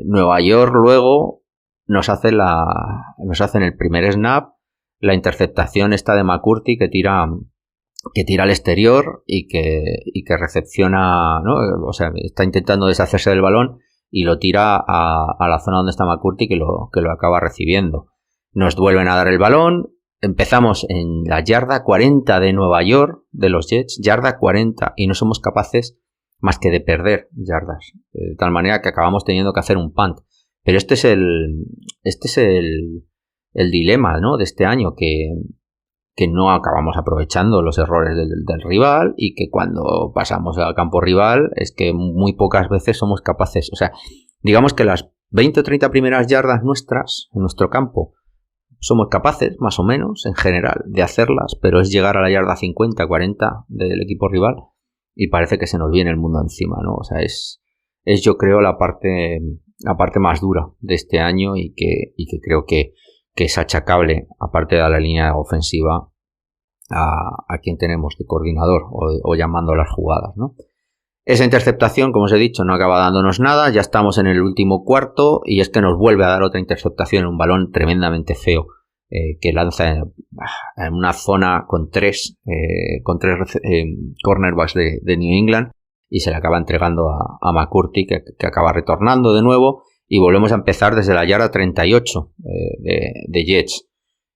Speaker 1: Nueva York luego nos hacen el primer snap, la interceptación esta de McCourty que tira al exterior y que recepciona, ¿no? O sea, está intentando deshacerse del balón y lo tira a la zona donde está McCourty, que lo acaba recibiendo. Nos vuelven a dar el balón. Empezamos en la yarda 40 de Nueva York, de los Jets, yarda 40, y no somos capaces más que de perder yardas, de tal manera que acabamos teniendo que hacer un punt. Pero este es el dilema, ¿no?, de este año, que no acabamos aprovechando los errores del rival, y que cuando pasamos al campo rival es que muy pocas veces somos capaces. O sea, digamos que las 20 o 30 primeras yardas nuestras en nuestro campo somos capaces, más o menos, en general, de hacerlas, pero es llegar a la yarda 50, 40 del equipo rival y parece que se nos viene el mundo encima, ¿no? O sea, es yo creo la parte más dura de este año, y que creo que es achacable, aparte de la línea ofensiva, a quien tenemos de coordinador o llamando las jugadas, ¿no? Esa interceptación, como os he dicho, no acaba dándonos nada. Ya estamos en el último cuarto y es que nos vuelve a dar otra interceptación en un balón tremendamente feo que lanza en una zona con tres cornerbacks de New England, y se le acaba entregando a McCourty, que acaba retornando de nuevo, y volvemos a empezar desde la yarda 38 de Jets.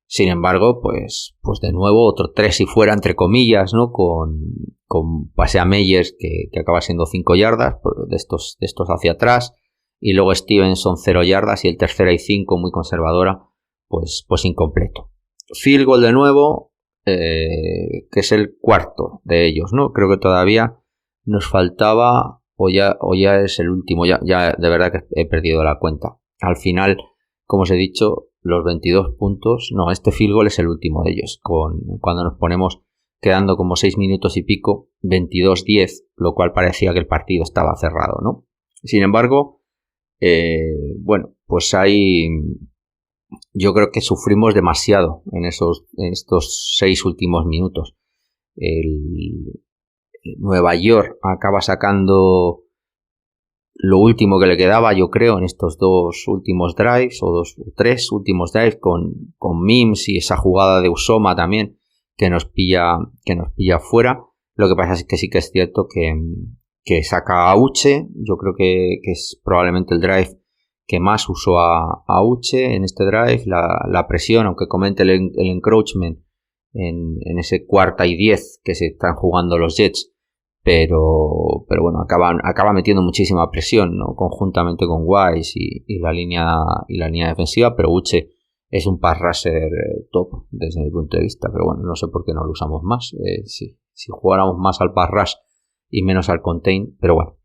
Speaker 1: Sin embargo, pues de nuevo otro 3 y fuera, entre comillas, ¿no? Con pase a Meyers que acaba siendo 5 yardas de estos hacia atrás, y luego Stevenson 0 yardas, y el tercera y 5 muy conservadora, pues incompleto. Field goal de nuevo, que es el cuarto de ellos, ¿no? Creo que todavía nos faltaba, o ya es el último, ya de verdad que he perdido la cuenta. Al final, como os he dicho, los 22 puntos, no, este field goal es el último de ellos, cuando nos ponemos quedando como 6 minutos y pico, 22-10, lo cual parecía que el partido estaba cerrado, ¿no? Sin embargo, bueno, pues yo creo que sufrimos demasiado en estos 6 últimos minutos. Nueva York acaba sacando lo último que le quedaba, yo creo, en estos 2 últimos drives, o 3 últimos drives, con Mims y esa jugada de Uzomah también, que nos pilla fuera. Lo que pasa es que sí que es cierto que saca a Uche. Yo creo que es probablemente el drive que más usó a Uche en este drive. La presión, aunque comente el encroachment en ese 4ª y 10 que se están jugando los Jets, pero bueno, acaba metiendo muchísima presión, ¿no?, conjuntamente con Wise y la línea defensiva. Pero Uche es un pass rusher top desde mi punto de vista, pero bueno, no sé por qué no lo usamos más. Si jugáramos más al pass rush y menos al contain, pero bueno.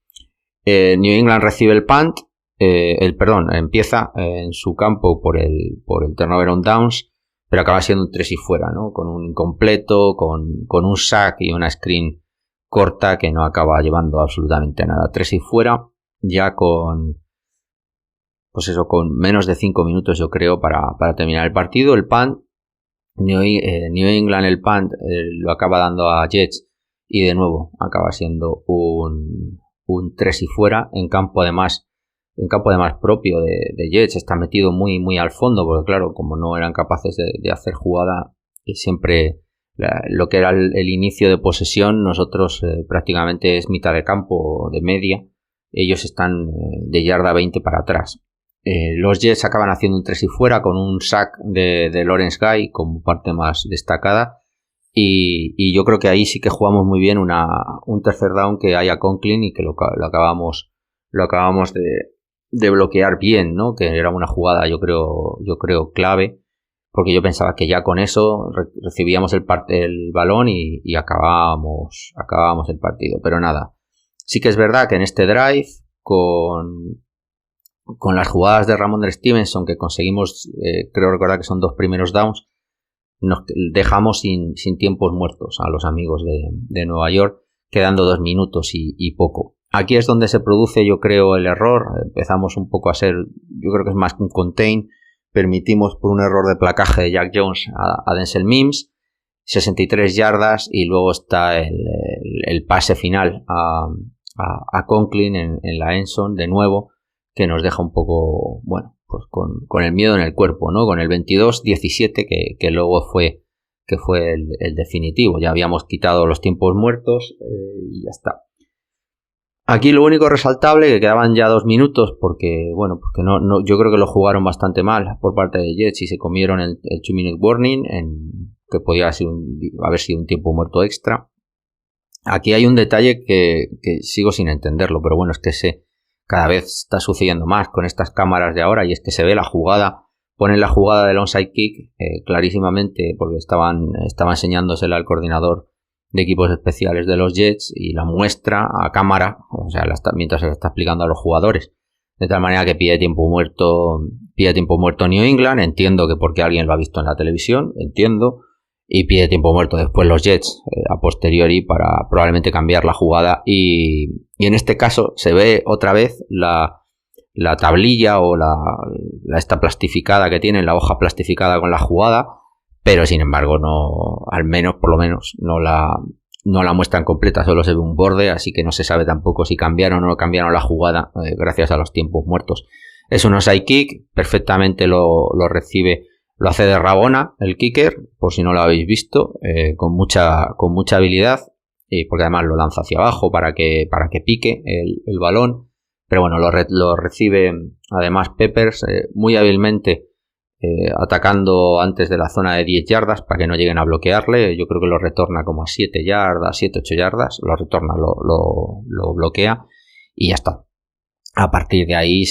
Speaker 1: New England recibe el punt, empieza en su campo por el turnover on downs, pero acaba siendo un 3 y fuera, ¿no?, con un incompleto, con un sack y una screen corta que no acaba llevando absolutamente nada. 3 y fuera, ya con menos de 5 minutos, yo creo, para terminar el partido. El punt, New England el punt lo acaba dando a Jets, y de nuevo acaba siendo un 3 y fuera en campo además propio de Jets. Está metido muy, muy al fondo, porque claro, como no eran capaces de hacer jugada, siempre lo que era el inicio de posesión, nosotros prácticamente es mitad de campo, de media. Ellos están de yarda 20 para atrás. Los Jets acaban haciendo un 3 y fuera con un sack de Lawrence Guy como parte más destacada, y yo creo que ahí sí que jugamos muy bien un tercer down que hay a Conklin, y que lo acabamos de bloquear bien, ¿no?, que era una jugada yo creo clave, porque yo pensaba que ya con eso recibíamos el balón y acabábamos el partido. Pero nada, sí que es verdad que en este drive, con las jugadas de Ramondre Stevenson que conseguimos, creo recordar que son 2 primeros downs, nos dejamos sin tiempos muertos a los amigos de Nueva York, quedando 2 minutos y poco. Aquí es donde se produce, yo creo, el error. Empezamos un poco a ser, yo creo que es más que un contain. Permitimos por un error de placaje de Jack Jones a Denzel Mims, 63 yardas, y luego está el pase final a Conklin en la endzone de nuevo, que nos deja un poco, bueno, pues con el miedo en el cuerpo, ¿no? Con el 22-17 que luego fue el definitivo. Ya habíamos quitado los tiempos muertos y ya está. Aquí lo único resaltable, que quedaban ya 2 minutos, porque yo creo que lo jugaron bastante mal por parte de Jets y se comieron el 2-minute warning, que podía haber sido un tiempo muerto extra. Aquí hay un detalle que sigo sin entenderlo, pero bueno, es que cada vez está sucediendo más con estas cámaras de ahora, y es que se ve la jugada, ponen la jugada del onside kick clarísimamente, porque estaba enseñándosela al coordinador de equipos especiales de los Jets y la muestra a cámara, o sea, mientras se la está explicando a los jugadores, de tal manera que pide tiempo muerto New England. Entiendo que porque alguien lo ha visto en la televisión, y pide tiempo muerto después los Jets a posteriori para probablemente cambiar la jugada, y en este caso se ve otra vez la tablilla o esta plastificada que tienen, la hoja plastificada con la jugada, pero sin embargo por lo menos no la muestran completa, solo se ve un borde, así que no se sabe tampoco si cambiaron o no cambiaron la jugada gracias a los tiempos muertos. Es un onside kick, perfectamente lo recibe, lo hace de Rabona el kicker, por si no lo habéis visto, con mucha habilidad, porque además lo lanza hacia abajo para que pique el balón, pero bueno, lo recibe además Peppers muy hábilmente, atacando antes de la zona de 10 yardas para que no lleguen a bloquearle. Yo creo que lo retorna como a 7 yardas, 7-8 yardas, lo retorna, lo bloquea y ya está. A partir de ahí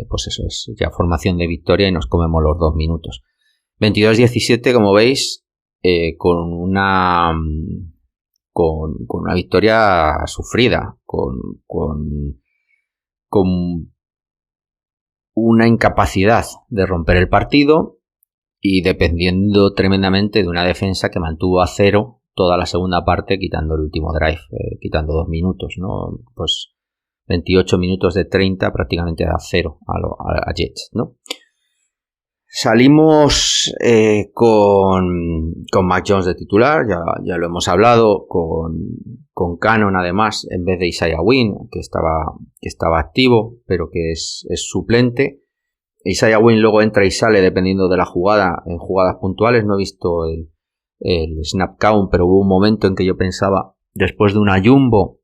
Speaker 1: pues eso es ya formación de victoria y nos comemos los 2 minutos. 22-17, como veis, con una victoria sufrida, con una incapacidad de romper el partido y dependiendo tremendamente de una defensa que mantuvo a 0 toda la segunda parte, quitando el último drive, quitando 2 minutos, ¿no? Pues 28 minutos de 30 prácticamente a 0 a Jets, ¿no? Salimos con Mac Jones de titular, ya lo hemos hablado, con Cannon además, en vez de Isaiah Wynn, que estaba activo, pero que es suplente. Isaiah Wynn luego entra y sale dependiendo de la jugada, en jugadas puntuales. No he visto el snap count, pero hubo un momento en que yo pensaba, después de una jumbo,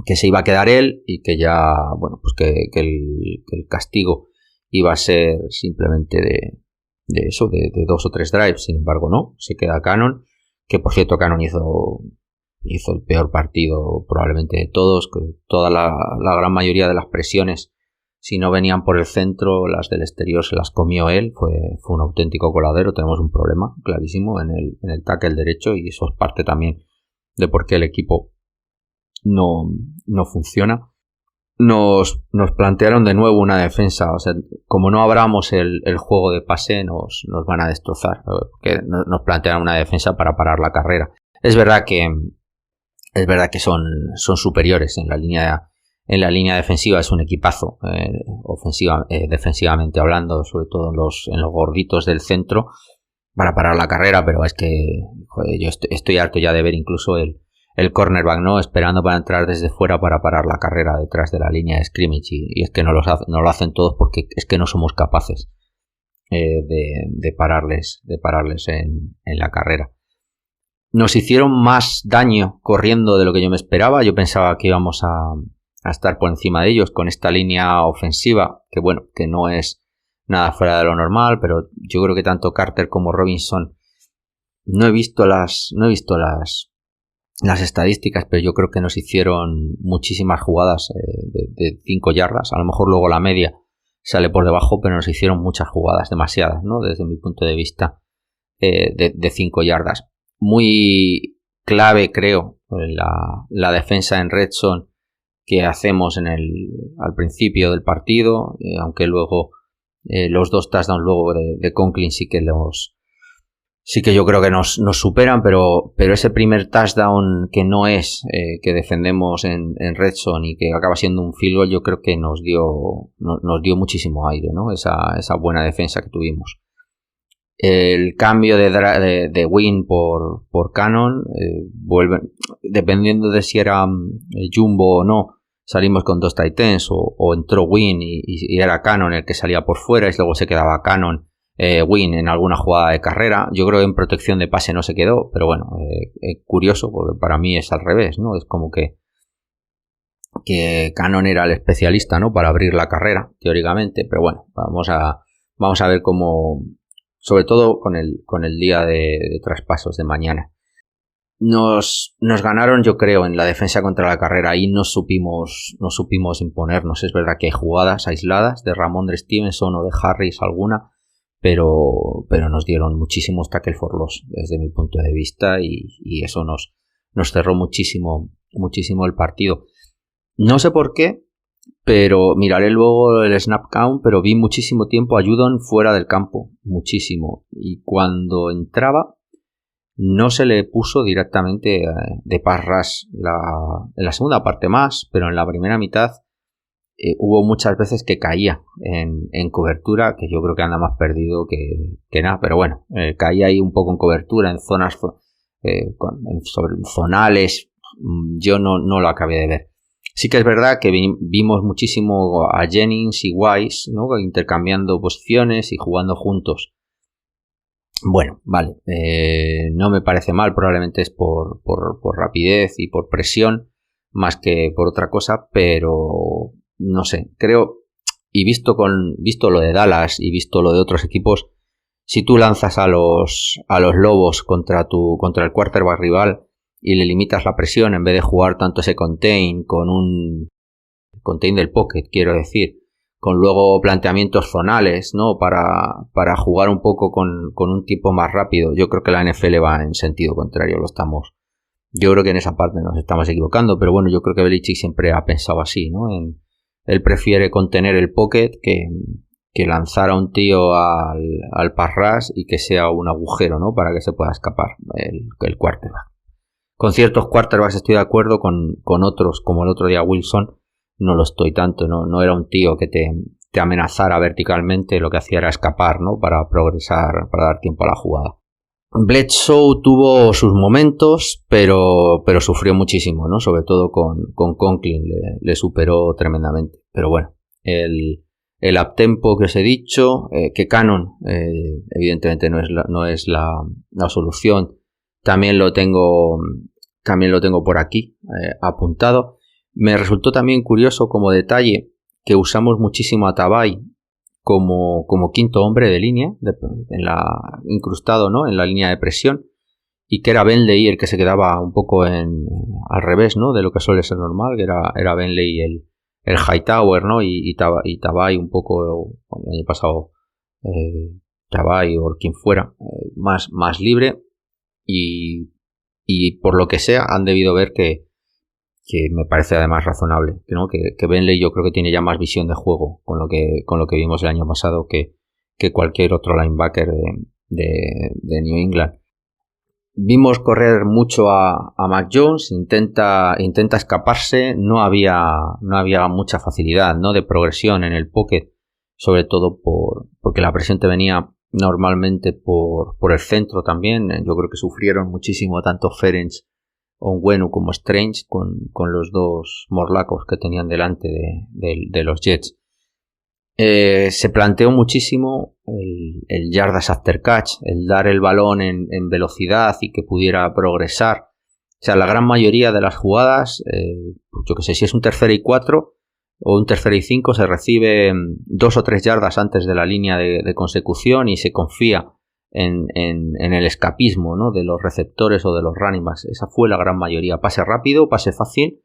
Speaker 1: que se iba a quedar él y que ya, bueno, pues que el castigo iba a ser simplemente de 2 o 3 drives. Sin embargo no, se queda Cannon, que por cierto Cannon hizo el peor partido probablemente de todos, que toda la gran mayoría de las presiones, si no venían por el centro, las del exterior se las comió él. Fue un auténtico coladero. Tenemos un problema clarísimo en el tackle derecho, y eso es parte también de por qué el equipo no funciona. Nos plantearon de nuevo una defensa, o sea, como no abramos el juego de pase nos van a destrozar, porque nos plantearon una defensa para parar la carrera. Es verdad que son superiores en la línea defensiva, es un equipazo defensivamente hablando, sobre todo en los gorditos del centro para parar la carrera, pero es que joder, yo estoy harto ya de ver incluso el cornerback, ¿no?, esperando para entrar desde fuera para parar la carrera detrás de la línea de scrimmage, y es que no lo hacen todos porque es que no somos capaces de pararles en la carrera. Nos hicieron más daño corriendo de lo que yo me esperaba. Yo pensaba que íbamos a estar por encima de ellos con esta línea ofensiva, que bueno, que no es nada fuera de lo normal, pero yo creo que tanto Carter como Robinson, no he visto las estadísticas, pero yo creo que nos hicieron muchísimas jugadas de 5 yardas. A lo mejor luego la media sale por debajo, pero nos hicieron muchas jugadas, demasiadas, ¿no?, desde mi punto de vista, de 5 yardas. Muy clave, creo, la defensa en red zone que hacemos al principio del partido, aunque luego los 2 touchdowns luego de Conklin sí que yo creo que nos superan, pero ese primer touchdown que no es, que defendemos en red zone y que acaba siendo un field goal, yo creo que nos dio muchísimo aire, ¿no?, esa buena defensa que tuvimos. El cambio de Wynn por Cannon, dependiendo de si era jumbo o no, salimos con 2 tight ends o entró Wynn y era Cannon el que salía por fuera y luego se quedaba Cannon, Wynn en alguna jugada de carrera. Yo creo que en protección de pase no se quedó, pero bueno, curioso porque para mí es al revés, ¿no? Es como que Cannon era el especialista, ¿no? Para abrir la carrera, teóricamente, pero bueno, vamos a ver cómo, sobre todo con el día de traspasos de mañana. Nos ganaron, yo creo, en la defensa contra la carrera. Ahí no supimos imponernos. Es verdad que hay jugadas aisladas de Ramondre Stevenson o de Harris alguna, pero nos dieron muchísimos tackle for loss desde mi punto de vista y eso nos cerró muchísimo el partido. No sé por qué, pero miraré luego el snap count, pero vi muchísimo tiempo a Judon fuera del campo, muchísimo. Y cuando entraba no se le puso directamente de pass rush en la segunda parte más, pero en la primera mitad hubo muchas veces que caía en cobertura, que yo creo que anda más perdido que nada, pero bueno, caía ahí un poco en cobertura, en zonas sobre zonales, yo no lo acabé de ver. Sí que es verdad que vimos muchísimo a Jennings y Wise, ¿no? Intercambiando posiciones y jugando juntos. Bueno, vale, no me parece mal, probablemente es por rapidez y por presión más que por otra cosa, pero no sé, creo, y visto lo de Dallas y visto lo de otros equipos, si tú lanzas a los Lobos contra el quarterback rival y le limitas la presión en vez de jugar tanto ese contain con un contain del pocket, quiero decir, con luego planteamientos zonales, ¿no? Para jugar un poco con un tipo más rápido. Yo creo que la NFL va en sentido contrario, yo creo que en esa parte nos estamos equivocando, pero bueno, yo creo que Belichick siempre ha pensado así, ¿no? Él prefiere contener el pocket que lanzar a un tío al pass rush y que sea un agujero, ¿no? Para que se pueda escapar el quarterback. Con ciertos quarterbacks estoy de acuerdo, con otros, como el otro día Wilson, no lo estoy tanto, no era un tío que te amenazara verticalmente, lo que hacía era escapar, ¿no? Para progresar, para dar tiempo a la jugada. Bledsoe tuvo sus momentos, pero sufrió muchísimo, ¿no? Sobre todo con Conklin, le superó tremendamente. Pero bueno, el uptempo que os he dicho, que Cannon evidentemente no es la solución, también lo tengo por aquí apuntado. Me resultó también curioso como detalle que usamos muchísimo a Tabay como quinto hombre de línea, incrustado, ¿no? En la línea de presión, y que era Bentley el que se quedaba un poco al revés, ¿no? De lo que suele ser normal, que era Bentley el Hightower, ¿no? Y Tabay un poco, el año pasado, Tabay o quien fuera, más libre, y por lo que sea han debido ver que me parece además razonable, ¿no? Que Bentley yo creo que tiene ya más visión de juego con lo que vimos el año pasado que cualquier otro linebacker de New England. Vimos correr mucho a Mac Jones, intenta escaparse, no había mucha facilidad, ¿no? De progresión en el pocket, sobre todo porque la presión te venía normalmente por el centro también. Yo creo que sufrieron muchísimo tanto Ferenc Onwenu como Strange con los dos morlacos que tenían delante de los Jets. Se planteó muchísimo el yardas after catch, el dar el balón en velocidad y que pudiera progresar. O sea, la gran mayoría de las jugadas, yo que sé, si es un 3rd y 4 o un 3rd y 5, se recibe 2 o 3 yardas antes de la línea de consecución y se confía en el escapismo, ¿no? De los receptores o de los running backs. Esa fue la gran mayoría. Pase rápido, pase fácil,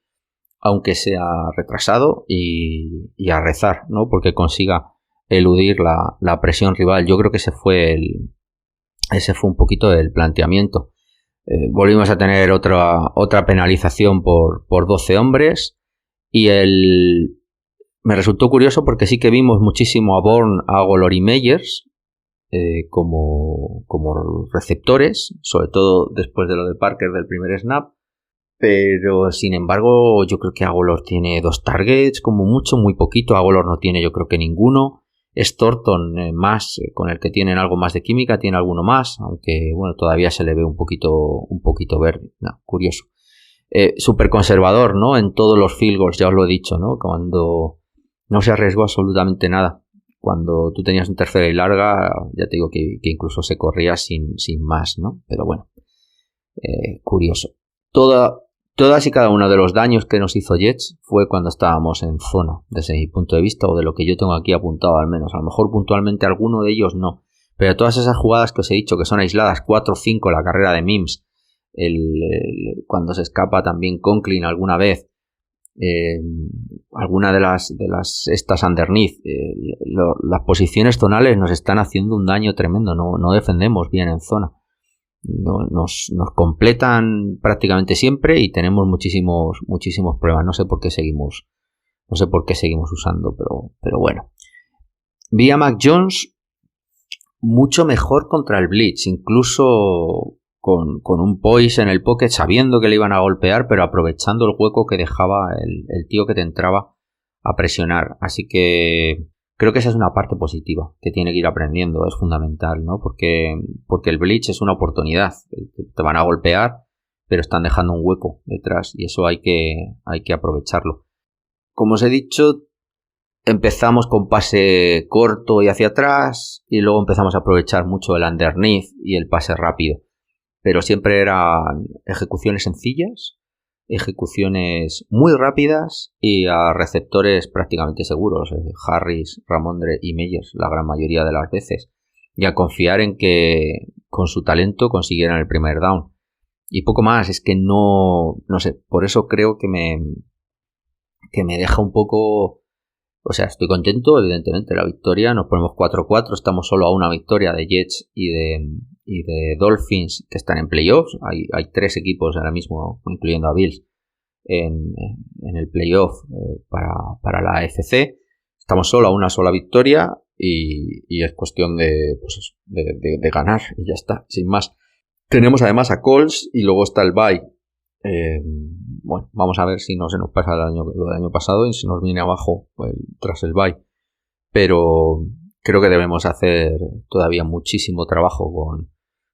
Speaker 1: aunque sea retrasado, y a rezar, ¿no? Porque consiga eludir la presión rival. Yo creo que ese fue un poquito el planteamiento. Volvimos a tener otra penalización por 12 hombres y me resultó curioso porque sí que vimos muchísimo a Bourne, a Golor y Meyers como receptores, sobre todo después de lo de Parker del primer snap, pero sin embargo yo creo que Agolor tiene 2 targets como mucho, muy poquito. Agolor no tiene yo creo que ninguno. Es Thornton más, con el que tienen algo más de química, tiene alguno más, aunque bueno, todavía se le ve un poquito verde. No, curioso. súper conservador, ¿no? En todos los field goals, ya os lo he dicho, ¿no? Cuando no se arriesgó absolutamente nada. Cuando tú tenías un tercera y larga, ya te digo que incluso se corría sin más, ¿no? Pero bueno, curioso. Todas y cada uno de los daños que nos hizo Jets fue cuando estábamos en zona, desde mi punto de vista, o de lo que yo tengo aquí apuntado al menos. A lo mejor puntualmente alguno de ellos no. Pero todas esas jugadas que os he dicho que son aisladas, 4 o 5, la carrera de Mims, cuando se escapa también Conklin alguna vez, alguna de las estas underneath, las posiciones zonales nos están haciendo un daño tremendo. No defendemos bien en zona. Nos completan prácticamente siempre y tenemos muchísimos problemas. No sé por qué seguimos usando, pero bueno. Vi a Mac Jones mucho mejor contra el blitz, incluso con un poise en el pocket, sabiendo que le iban a golpear, pero aprovechando el hueco que dejaba el tío que te entraba a presionar. Así que creo que esa es una parte positiva que tiene que ir aprendiendo, es fundamental, ¿no? Porque el blitz es una oportunidad. Te van a golpear, pero están dejando un hueco detrás y eso hay que aprovecharlo. Como os he dicho, empezamos con pase corto y hacia atrás y luego empezamos a aprovechar mucho el underneath y el pase rápido. Pero siempre eran ejecuciones sencillas, ejecuciones muy rápidas y a receptores prácticamente seguros, Harris, Ramondre y Meyers la gran mayoría de las veces, y a confiar en que con su talento consiguieran el primer down. Y poco más, es que no sé, por eso creo que me deja un poco. O sea, estoy contento, evidentemente, la victoria. Nos ponemos 4-4, estamos solo a una victoria de Jets y de Dolphins que están en playoffs. Hay 3 equipos ahora mismo, incluyendo a Bills, en el playoff para la AFC. Estamos solo a una sola victoria y es cuestión de ganar y ya está, sin más. Tenemos además a Colts y luego está el bye. Bueno, vamos a ver si no se nos pasa lo del año pasado y si nos viene abajo tras el bye. Pero creo que debemos hacer todavía muchísimo trabajo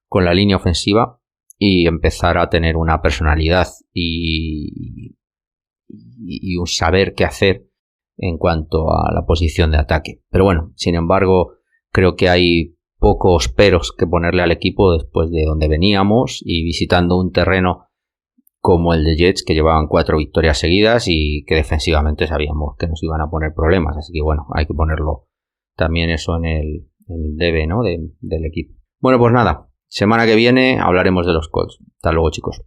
Speaker 1: con la línea ofensiva y empezar a tener una personalidad y un saber qué hacer en cuanto a la posición de ataque. Pero bueno, sin embargo, creo que hay pocos peros que ponerle al equipo después de donde veníamos y visitando un terreno como el de Jets, que llevaban 4 victorias seguidas y que defensivamente sabíamos que nos iban a poner problemas. Así que bueno, hay que ponerlo también eso en el debe, ¿no? del equipo. Bueno, pues nada, semana que viene hablaremos de los Colts. Hasta luego, chicos.